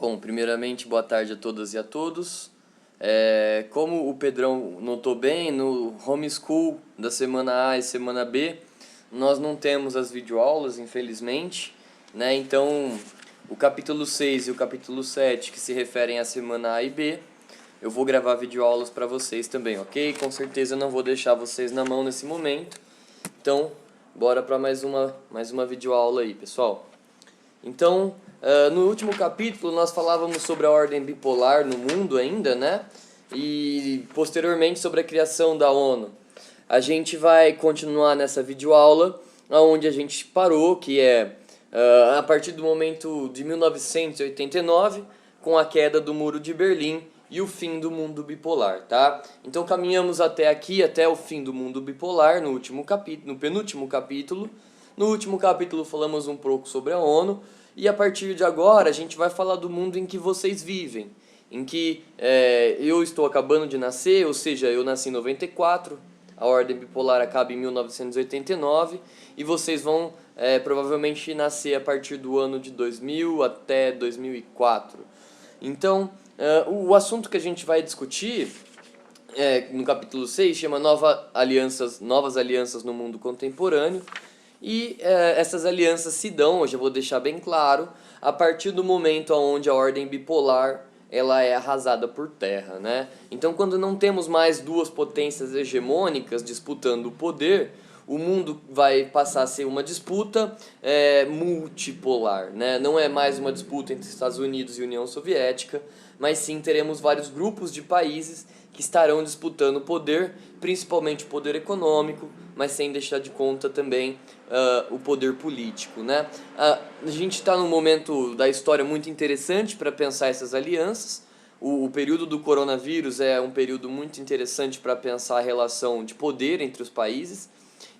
Bom, primeiramente, boa tarde a todas e a todos. Como o Pedrão notou bem, no homeschool da semana A e semana B, nós não temos as videoaulas, infelizmente, né? Então, o capítulo 6 e o capítulo 7, que se referem à semana A e B, eu vou gravar videoaulas para vocês também, ok? Com certeza eu não vou deixar vocês na mão nesse momento. Então, bora para mais uma videoaula aí, pessoal. Então, no último capítulo nós falávamos sobre a ordem bipolar no mundo ainda, né? E posteriormente sobre a criação da ONU. A gente vai continuar nessa videoaula onde a gente parou, que é a partir do momento de 1989, com a queda do Muro de Berlim e o fim do mundo bipolar, tá? Então caminhamos até aqui, até o fim do mundo bipolar, no último capítulo, no penúltimo capítulo. No último capítulo falamos um pouco sobre a ONU, e a partir de agora a gente vai falar do mundo em que vocês vivem, em que eu estou acabando de nascer, ou seja, eu nasci em 94, a ordem bipolar acaba em 1989, e vocês vão provavelmente nascer a partir do ano de 2000 até 2004. Então, o assunto que a gente vai discutir no capítulo 6 chama Novas Alianças no Mundo Contemporâneo. E essas alianças se dão, hoje eu vou deixar bem claro, a partir do momento onde a ordem bipolar ela é arrasada por terra, né? Então, quando não temos mais duas potências hegemônicas disputando o poder, o mundo vai passar a ser uma disputa multipolar, né? Não é mais uma disputa entre Estados Unidos e União Soviética, mas sim teremos vários grupos de países que estarão disputando poder, principalmente o poder econômico, mas sem deixar de conta também o poder político, né? A gente está num momento da história muito interessante para pensar essas alianças. O período do coronavírus é um período muito interessante para pensar a relação de poder entre os países.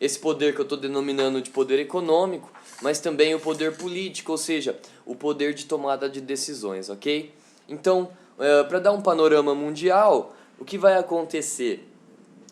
Esse poder que eu estou denominando de poder econômico, mas também o poder político, ou seja, o poder de tomada de decisões, ok? Então, para dar um panorama mundial, o que vai acontecer?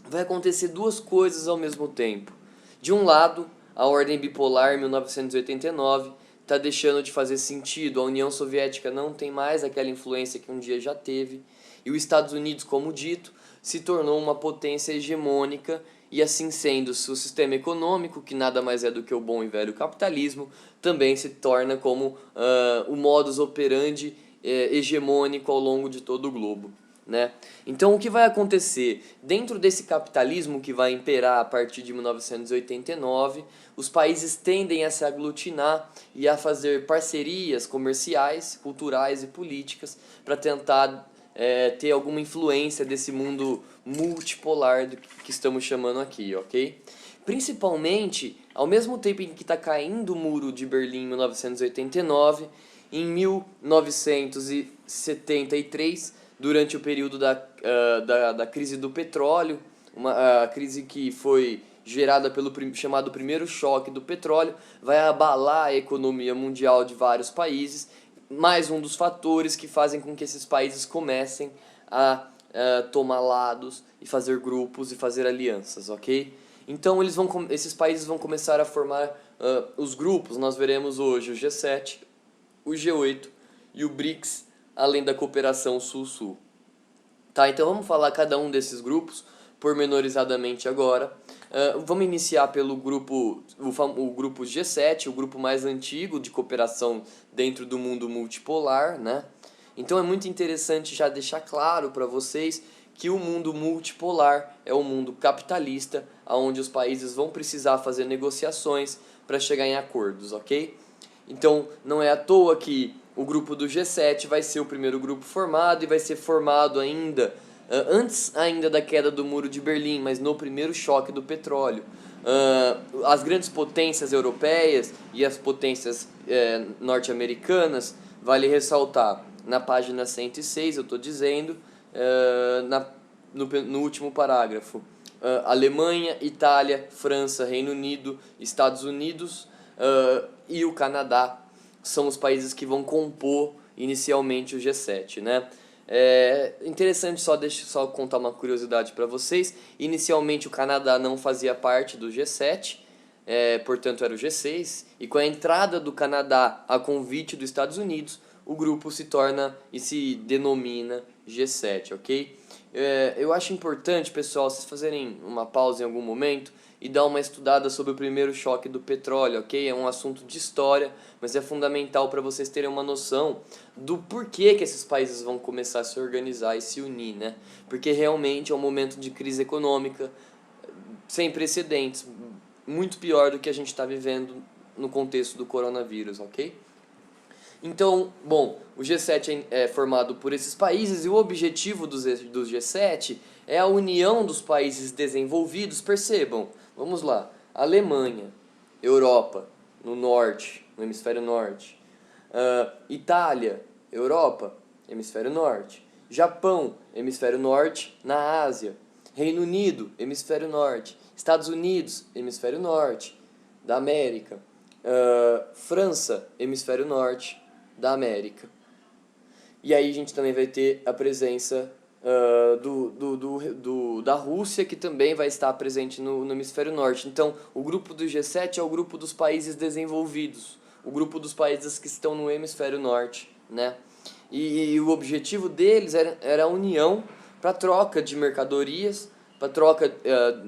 Vai acontecer duas coisas ao mesmo tempo. De um lado, a ordem bipolar em 1989 está deixando de fazer sentido, a União Soviética não tem mais aquela influência que um dia já teve, e os Estados Unidos, como dito, se tornou uma potência hegemônica, e assim sendo, seu sistema econômico, que nada mais é do que o bom e velho capitalismo, também se torna como o modus operandi hegemônico ao longo de todo o globo, né? Então, o que vai acontecer? Dentro desse capitalismo que vai imperar a partir de 1989, os países tendem a se aglutinar e a fazer parcerias comerciais, culturais e políticas para tentar ter alguma influência desse mundo multipolar que estamos chamando aqui, ok? Principalmente, ao mesmo tempo em que está caindo o muro de Berlim em 1989, em 1973, durante o período da crise do petróleo, a crise que foi gerada pelo chamado primeiro choque do petróleo, vai abalar a economia mundial de vários países, mais um dos fatores que fazem com que esses países comecem a tomar lados e fazer grupos e fazer alianças, ok? Então esses países vão começar a formar os grupos. Nós veremos hoje o G7, o G8 e o BRICS, além da cooperação Sul-Sul. Tá, então vamos falar cada um desses grupos pormenorizadamente agora. Vamos iniciar pelo grupo, o grupo G7, o grupo mais antigo de cooperação dentro do mundo multipolar, né? Então é muito interessante já deixar claro para vocês que o mundo multipolar é um mundo capitalista, onde os países vão precisar fazer negociações para chegar em acordos, ok? Então não é à toa que o grupo do G7 vai ser o primeiro grupo formado e vai ser formado ainda antes ainda da queda do Muro de Berlim, mas no primeiro choque do petróleo. As grandes potências europeias e as potências norte-americanas, vale ressaltar, na página 106 eu estou dizendo, no último parágrafo, Alemanha, Itália, França, Reino Unido, Estados Unidos e o Canadá são os países que vão compor inicialmente o G7, né? É interessante só contar uma curiosidade para vocês. Inicialmente o Canadá não fazia parte do G7, portanto era o G6, e com a entrada do Canadá a convite dos Estados Unidos, o grupo se torna e se denomina G7, ok? Eu acho importante, pessoal, vocês fazerem uma pausa em algum momento e dar uma estudada sobre o primeiro choque do petróleo, ok? É um assunto de história, mas é fundamental para vocês terem uma noção do porquê que esses países vão começar a se organizar e se unir, né? Porque realmente é um momento de crise econômica sem precedentes, muito pior do que a gente está vivendo no contexto do coronavírus, ok? Então, bom, o G7 é formado por esses países e o objetivo do G7 é a união dos países desenvolvidos. Percebam, vamos lá, Alemanha, Europa, no norte, no hemisfério norte, Itália, Europa, hemisfério norte, Japão, hemisfério norte, na Ásia, Reino Unido, hemisfério norte, Estados Unidos, hemisfério norte, da América, França, hemisfério norte, da América. E aí a gente também vai ter a presença da Rússia, que também vai estar presente no hemisfério norte. Então, o grupo do G7 é o grupo dos países desenvolvidos, o grupo dos países que estão no hemisfério norte, né? E o objetivo deles era a união para troca de mercadorias, para troca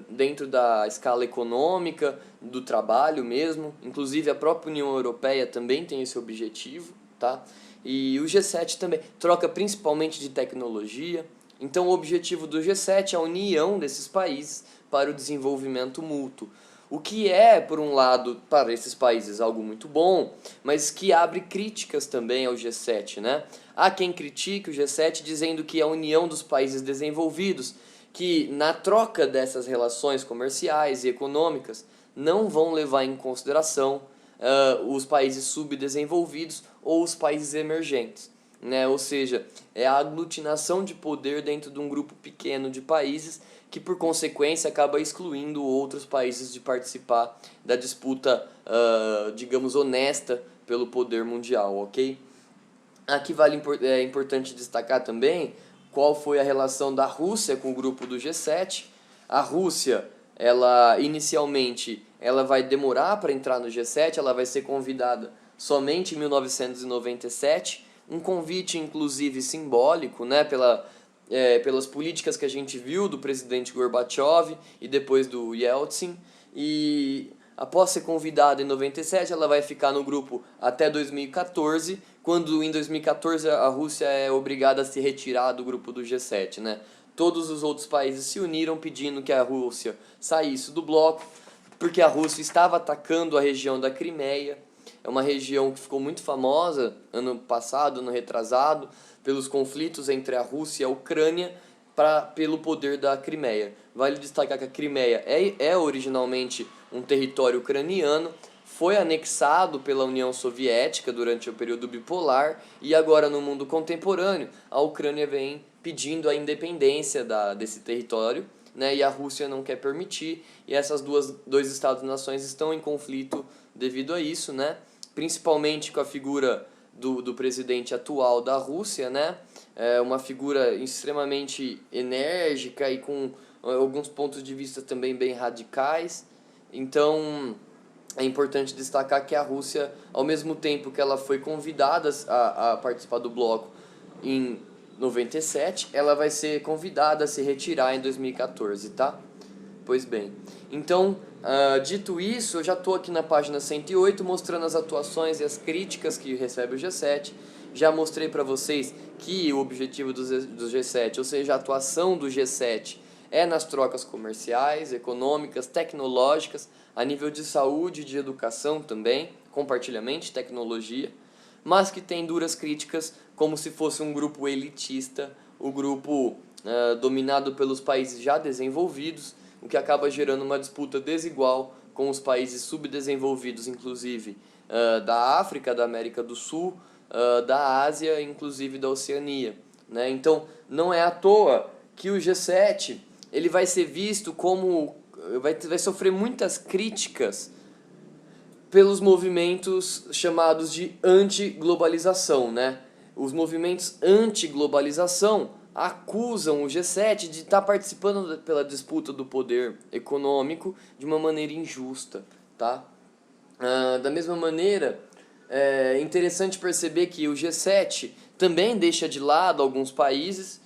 dentro da escala econômica, do trabalho mesmo. Inclusive a própria União Europeia também tem esse objetivo, tá? E o G7 também troca principalmente de tecnologia. Então o objetivo do G7 é a união desses países para o desenvolvimento mútuo. O que é, por um lado, para esses países algo muito bom, mas que abre críticas também ao G7, né? Há quem critique o G7 dizendo que a união dos países desenvolvidos, que na troca dessas relações comerciais e econômicas, não vão levar em consideração os países subdesenvolvidos ou os países emergentes, né? Ou seja, é a aglutinação de poder dentro de um grupo pequeno de países que, por consequência, acaba excluindo outros países de participar da disputa, digamos, honesta pelo poder mundial, ok? Aqui é importante destacar também qual foi a relação da Rússia com o grupo do G7. A Rússia, ela inicialmente, ela vai demorar para entrar no G7, ela vai ser convidada somente em 1997, um convite inclusive simbólico, né, pelas políticas que a gente viu do presidente Gorbachev e depois do Yeltsin, e após ser convidada em 97, ela vai ficar no grupo até 2014, quando em 2014 a Rússia é obrigada a se retirar do grupo do G7, né? Todos os outros países se uniram pedindo que a Rússia saísse do bloco, porque a Rússia estava atacando a região da Crimeia. É uma região que ficou muito famosa ano passado, ano retrasado, pelos conflitos entre a Rússia e a Ucrânia pelo poder da Crimeia. Vale destacar que a Crimeia é originalmente um território ucraniano, foi anexado pela União Soviética durante o período bipolar e agora no mundo contemporâneo a Ucrânia vem pedindo a independência desse território, né, e a Rússia não quer permitir, e essas dois Estados-nações estão em conflito devido a isso, né, principalmente com a figura do presidente atual da Rússia, né, uma figura extremamente enérgica e com alguns pontos de vista também bem radicais. Então é importante destacar que a Rússia, ao mesmo tempo que ela foi convidada a participar do bloco em 97, ela vai ser convidada a se retirar em 2014, tá? Pois bem, então, dito isso, eu já estou aqui na página 108 mostrando as atuações e as críticas que recebe o G7. Já mostrei para vocês que o objetivo do G7, ou seja, a atuação do G7, é nas trocas comerciais, econômicas, tecnológicas, a nível de saúde e de educação também, compartilhamento de tecnologia, mas que tem duras críticas como se fosse um grupo elitista, o grupo dominado pelos países já desenvolvidos, o que acaba gerando uma disputa desigual com os países subdesenvolvidos, inclusive da África, da América do Sul, da Ásia, inclusive da Oceania, né? Então, não é à toa que o G7 ele vai ser visto como vai sofrer muitas críticas pelos movimentos chamados de anti-globalização, né? Os movimentos anti-globalização acusam o G7 de estar participando pela disputa do poder econômico de uma maneira injusta, tá? Da mesma maneira, É interessante perceber que o G7 também deixa de lado alguns países.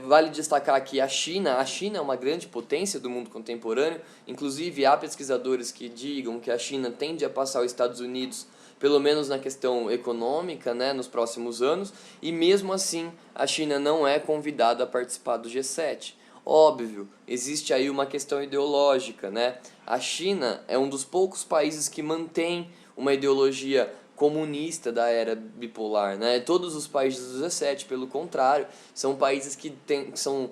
Vale destacar que a China é uma grande potência do mundo contemporâneo. Inclusive, há pesquisadores que digam que a China tende a passar os Estados Unidos, pelo menos na questão econômica, né, nos próximos anos. E mesmo assim, a China não é convidada a participar do G7. Óbvio, existe aí uma questão ideológica, né? A China é um dos poucos países que mantém uma ideologia comunista da era bipolar, né? Todos os países do G7, pelo contrário, são países que são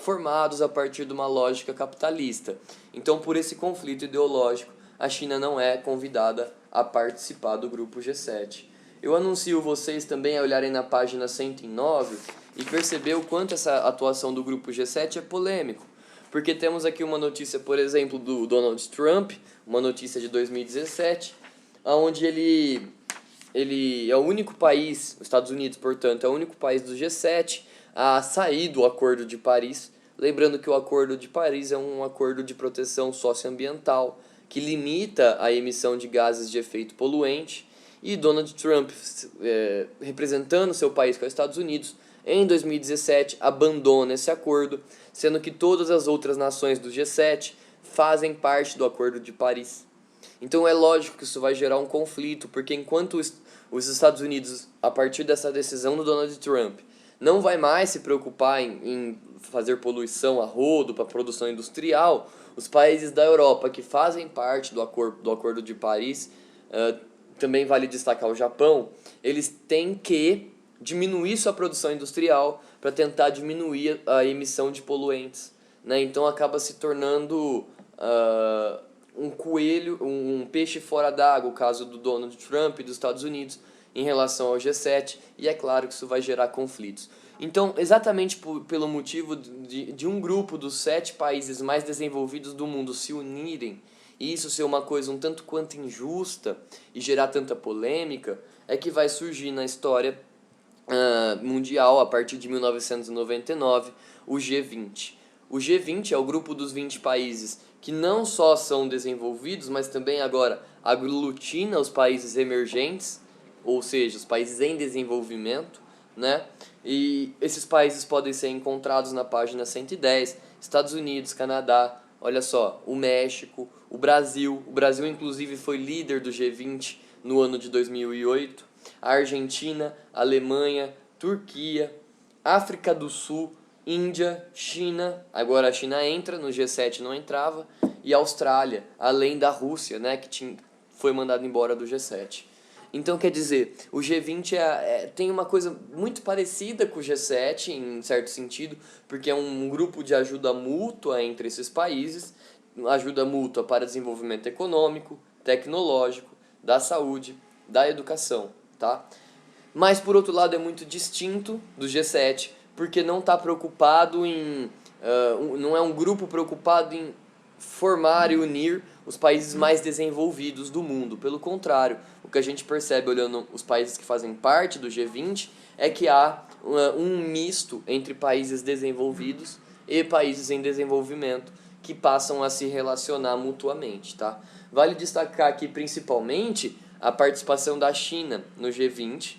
formados a partir de uma lógica capitalista. Então, por esse conflito ideológico, a China não é convidada a participar do grupo G7. Eu anuncio vocês também a olharem na página 109 e perceber o quanto essa atuação do grupo G7 é polêmico. Porque temos aqui uma notícia, por exemplo, do Donald Trump, uma notícia de 2017, onde ele é o único país, os Estados Unidos, portanto, é o único país do G7 a sair do Acordo de Paris. Lembrando que o Acordo de Paris é um acordo de proteção socioambiental que limita a emissão de gases de efeito poluente. E Donald Trump, representando seu país, que é os Estados Unidos, em 2017 abandona esse acordo, sendo que todas as outras nações do G7 fazem parte do Acordo de Paris. Então é lógico que isso vai gerar um conflito, porque enquanto os Estados Unidos, a partir dessa decisão do Donald Trump, não vai mais se preocupar em fazer poluição a rodo para a produção industrial, os países da Europa que fazem parte do Acordo de Paris, também vale destacar o Japão, eles têm que diminuir sua produção industrial para tentar diminuir a emissão de poluentes, né? Então acaba se tornando um coelho, um peixe fora d'água, o caso do Donald Trump e dos Estados Unidos em relação ao G7, e é claro que isso vai gerar conflitos. Então, exatamente pelo motivo de um grupo dos 7 países mais desenvolvidos do mundo se unirem, e isso ser uma coisa um tanto quanto injusta e gerar tanta polêmica, é que vai surgir na história mundial, a partir de 1999, o G20. O G20 é o grupo dos 20 países que não só são desenvolvidos, mas também agora aglutina os países emergentes, ou seja, os países em desenvolvimento, né? E esses países podem ser encontrados na página 110, Estados Unidos, Canadá, olha só, o México, o Brasil inclusive foi líder do G20 no ano de 2008, a Argentina, Alemanha, Turquia, África do Sul, Índia, China, agora a China entra, no G7 não entrava, e Austrália, além da Rússia, né, que foi mandada embora do G7. Então, quer dizer, o G20 tem uma coisa muito parecida com o G7, em certo sentido, porque é um grupo de ajuda mútua entre esses países, ajuda mútua para desenvolvimento econômico, tecnológico, da saúde, da educação, tá? Mas, por outro lado, é muito distinto do G7, porque não está preocupado não é um grupo preocupado em formar e unir os países mais desenvolvidos do mundo. Pelo contrário, o que a gente percebe olhando os países que fazem parte do G20 é que há um misto entre países desenvolvidos e países em desenvolvimento que passam a se relacionar mutuamente, tá? Vale destacar aqui principalmente a participação da China no G20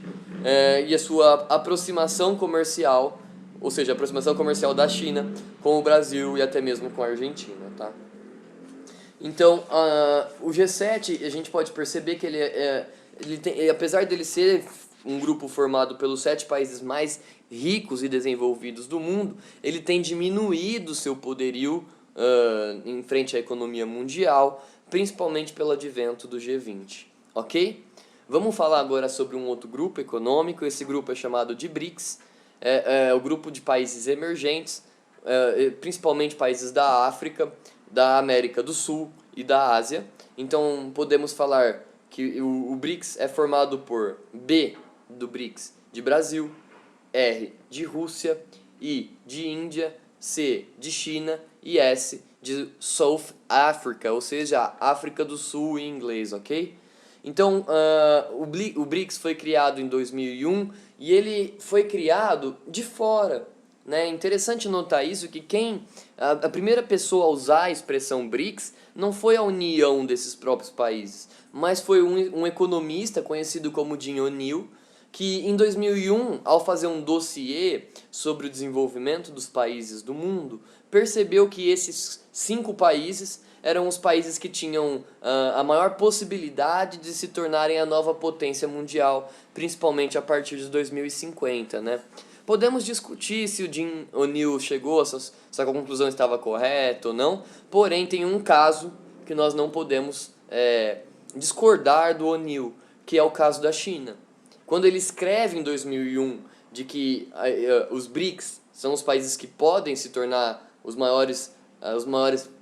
e a sua aproximação comercial, ou seja, a aproximação comercial da China com o Brasil e até mesmo com a Argentina, tá? Então, o G7, a gente pode perceber que apesar dele ser um grupo formado pelos 7 países mais ricos e desenvolvidos do mundo, ele tem diminuído seu poderio em frente à economia mundial, principalmente pelo advento do G20, ok? Vamos falar agora sobre um outro grupo econômico. Esse grupo é chamado de BRICS, é o grupo de países emergentes, principalmente países da África, da América do Sul e da Ásia. Então podemos falar que o BRICS é formado por B do BRICS de Brasil, R de Rússia, I de Índia, C de China e S de South Africa, ou seja, África do Sul em inglês, ok? Então, o BRICS foi criado em 2001 e ele foi criado de fora, né? É interessante notar isso, que a primeira pessoa a usar a expressão BRICS não foi a união desses próprios países, mas foi um economista conhecido como Jim O'Neill, que em 2001, ao fazer um dossiê sobre o desenvolvimento dos países do mundo, percebeu que esses 5 países eram os países que tinham a maior possibilidade de se tornarem a nova potência mundial, principalmente a partir de 2050, né? Podemos discutir se o Jim O'Neill chegou, se a conclusão estava correta ou não, porém tem um caso que nós não podemos discordar do O'Neill, que é o caso da China. Quando ele escreve em 2001 de que os BRICS são os países que podem se tornar os maiores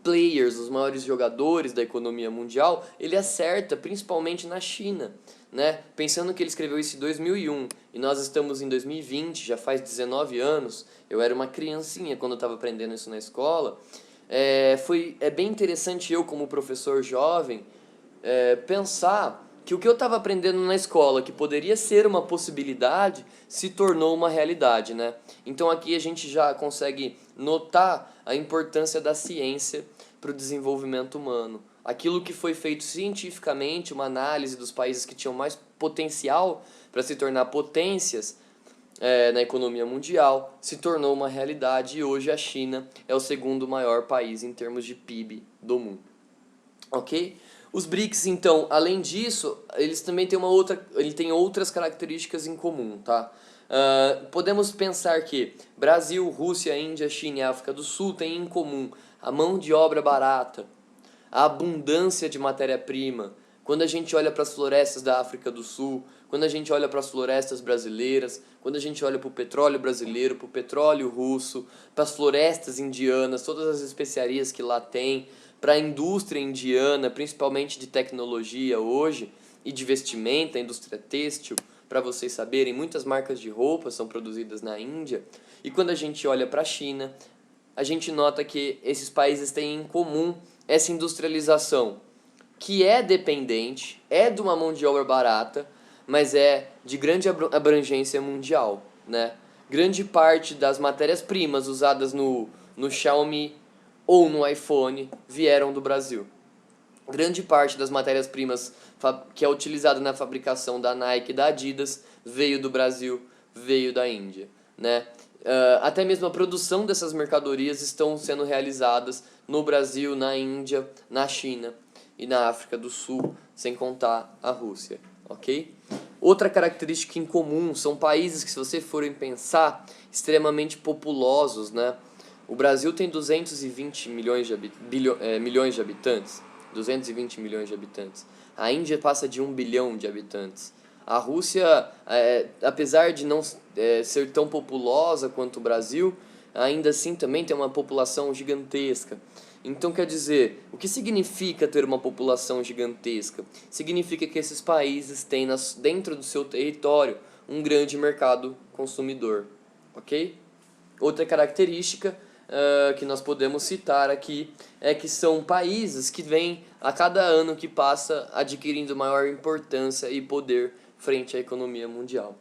players, os maiores jogadores da economia mundial, ele acerta principalmente na China, né? Pensando que ele escreveu isso em 2001 e nós estamos em 2020, já faz 19 anos, eu era uma criancinha quando eu estava aprendendo isso na escola, é bem interessante eu como professor jovem pensar que o que eu estava aprendendo na escola, que poderia ser uma possibilidade, se tornou uma realidade, né? Então aqui a gente já consegue notar a importância da ciência para o desenvolvimento humano. Aquilo que foi feito cientificamente, uma análise dos países que tinham mais potencial para se tornar potências na economia mundial, se tornou uma realidade e hoje a China é o segundo maior país em termos de PIB do mundo. Ok? Os BRICS, então, além disso, eles também têm outras características em comum, tá? Podemos pensar que Brasil, Rússia, Índia, China e África do Sul têm em comum a mão de obra barata, a abundância de matéria-prima. Quando a gente olha para as florestas da África do Sul, quando a gente olha para as florestas brasileiras, quando a gente olha para o petróleo brasileiro, para o petróleo russo, para as florestas indianas, todas as especiarias que lá tem, para a indústria indiana, principalmente de tecnologia hoje, e de vestimenta, a indústria têxtil, para vocês saberem, muitas marcas de roupa são produzidas na Índia. E quando a gente olha para a China, a gente nota que esses países têm em comum essa industrialização, que é dependente, é de uma mão de obra barata, mas é de grande abrangência mundial, né? Grande parte das matérias-primas usadas no Xiaomi ou no iPhone vieram do Brasil. Grande parte das matérias-primas que é utilizada na fabricação da Nike e da Adidas veio do Brasil, veio da Índia, né? Até mesmo a produção dessas mercadorias estão sendo realizadas no Brasil, na Índia, na China e na África do Sul, sem contar a Rússia, ok? Outra característica em comum são países que, se você forem pensar, extremamente populosos, né? O Brasil tem 220 milhões de habitantes, 220 milhões de habitantes. A Índia passa de 1 bilhão de habitantes. A Rússia, apesar de não ser tão populosa quanto o Brasil, ainda assim também tem uma população gigantesca. Então, quer dizer, o que significa ter uma população gigantesca? Significa que esses países têm dentro do seu território um grande mercado consumidor, ok? Outra característica que nós podemos citar aqui é que são países que vêm, a cada ano que passa, adquirindo maior importância e poder frente à economia mundial,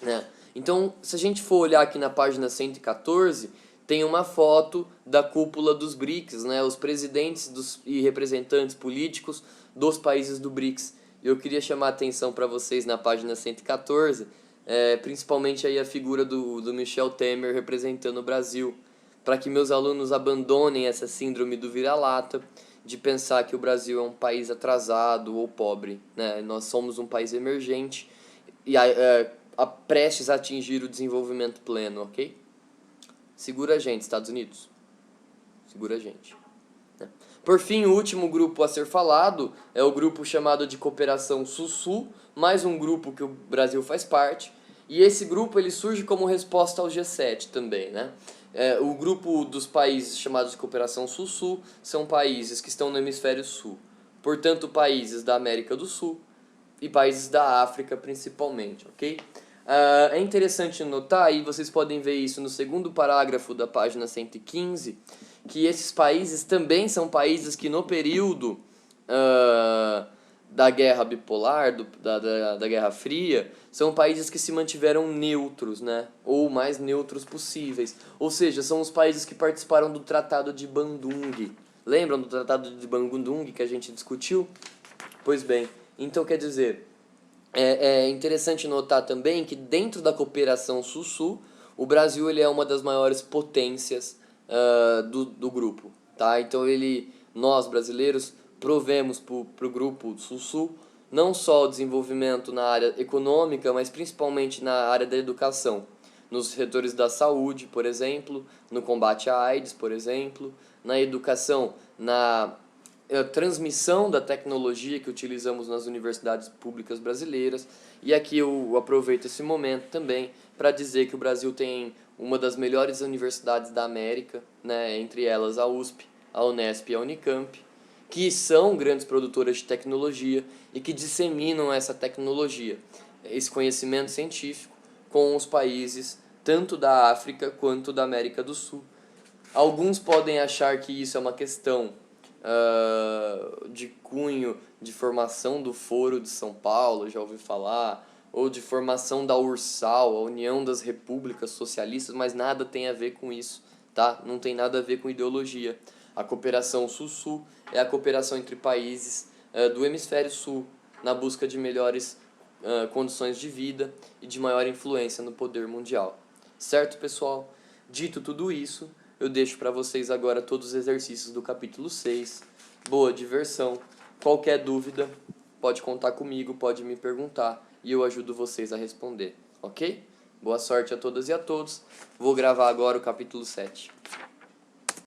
né? Então, se a gente for olhar aqui na página 114, tem uma foto da cúpula dos BRICS, né? Os presidentes e representantes políticos dos países do BRICS. Eu queria chamar a atenção para vocês na página 114, principalmente aí a figura do Michel Temer representando o Brasil, para que meus alunos abandonem essa síndrome do vira-lata de pensar que o Brasil é um país atrasado ou pobre, né? Nós somos um país emergente e prestes a atingir o desenvolvimento pleno, ok? Segura a gente, Estados Unidos. Segura a gente. Né? Por fim, o último grupo a ser falado é o grupo chamado de Cooperação Sul-Sul, mais um grupo que o Brasil faz parte. E esse grupo ele surge como resposta ao G7 também, né? O grupo dos países chamados de Cooperação Sul-Sul são países que estão no hemisfério sul. Portanto, países da América do Sul e países da África principalmente, ok? É interessante notar, e vocês podem ver isso no segundo parágrafo da página 115, que esses países também são países que no período da guerra bipolar, da Guerra Fria, são países que se mantiveram neutros, né? Ou o mais neutros possíveis. Ou seja, são os países que participaram do Tratado de Bandung. Lembram do Tratado de Bandung que a gente discutiu? Pois bem, então quer dizer, é interessante notar também que dentro da cooperação Sul-Sul, o Brasil ele é uma das maiores potências do grupo, tá? Então nós brasileiros provemos para o grupo Sul-Sul não só o desenvolvimento na área econômica, mas principalmente na área da educação, nos setores da saúde, por exemplo, no combate à AIDS, por exemplo, na educação, na transmissão da tecnologia que utilizamos nas universidades públicas brasileiras. E aqui eu aproveito esse momento também para dizer que o Brasil tem uma das melhores universidades da América, né, entre elas a USP, a Unesp e a Unicamp, que são grandes produtoras de tecnologia e que disseminam essa tecnologia, esse conhecimento científico com os países tanto da África quanto da América do Sul. Alguns podem achar que isso é uma questão de cunho de formação do Foro de São Paulo, já ouvi falar, ou de formação da URSAL, a União das Repúblicas Socialistas, mas nada tem a ver com isso, tá? Não tem nada a ver com ideologia. A cooperação Sul-Sul é a cooperação entre países do hemisfério sul na busca de melhores condições de vida e de maior influência no poder mundial. Certo, pessoal? Dito tudo isso, eu deixo para vocês agora todos os exercícios do capítulo 6. Boa diversão. Qualquer dúvida, pode contar comigo, pode me perguntar e eu ajudo vocês a responder, ok? Boa sorte a todas e a todos. Vou gravar agora o capítulo 7.